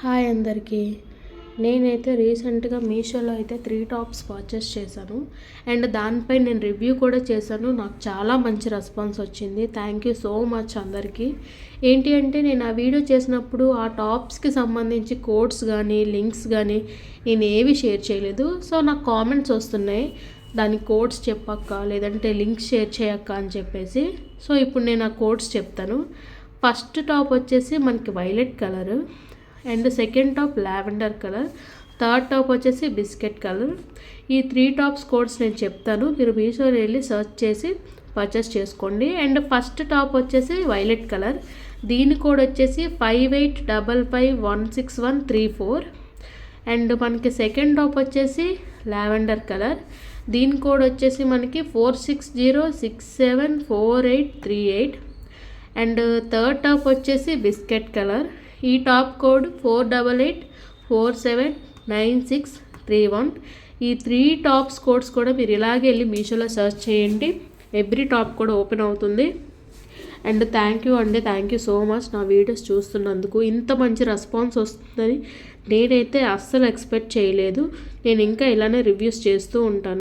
Hi అందరికీ. నేనైతే రీసెంట్గా మీషోలో అయితే 3 టాప్స్ పర్చేస్ చేశాను. అండ్ దానిపై నేను రివ్యూ కూడా చేశాను. నాకు చాలా మంచి రెస్పాన్స్ వచ్చింది. థ్యాంక్ యూ సో మచ్ అందరికీ. ఏంటి అంటే నేను ఆ వీడియో చేసినప్పుడు ఆ టాప్స్కి సంబంధించి కోడ్స్ కానీ లింక్స్ కానీ నేను ఏవి షేర్ చేయలేదు. సో నాకు కామెంట్స్ వస్తున్నాయి, దాని కోడ్స్ చెప్పక్క లేదంటే లింక్స్ షేర్ చేయక్క అని చెప్పేసి. సో ఇప్పుడు నేను ఆ కోడ్స్ చెప్తాను. ఫస్ట్ టాప్ వచ్చేసి మనకి violet colour, and second top lavender colour, third top వచ్చేసి బిస్కెట్ కలర్. ఈ 3 టాప్స్ కోడ్స్ నేను చెప్తాను, మీరు మీషోలో వెళ్ళి సర్చ్ చేసి పర్చేస్ చేసుకోండి. అండ్ ఫస్ట్ టాప్ వచ్చేసి వైలెట్ కలర్, దీని కోడ్ వచ్చేసి 5855161134. అండ్ మనకి సెకండ్ టాప్ వచ్చేసి లావెండర్ కలర్, దీని కోడ్ వచ్చేసి మనకి 4606748838. అండ్ థర్డ్ టాప్ వచ్చేసి బిస్కెట్ కలర్, ఈ టాప్ కోడ్ 4884796331. ఈ 3 టాప్స్ కోడ్స్ కూడా మీరు ఇలాగే వెళ్ళి మీషోలో సర్చ్ చేయండి, ఎవ్రీ టాప్ కూడా ఓపెన్ అవుతుంది. అండ్ థ్యాంక్ యూ అండి, థ్యాంక్ యూ సో మచ్ నా వీడియోస్ చూస్తున్నందుకు. ఇంత మంచి రెస్పాన్స్ వస్తుందని నేనైతే అస్సలు ఎక్స్పెక్ట్ చేయలేదు. నేను ఇంకా ఇలానే రివ్యూస్ చేస్తూ ఉంటాను.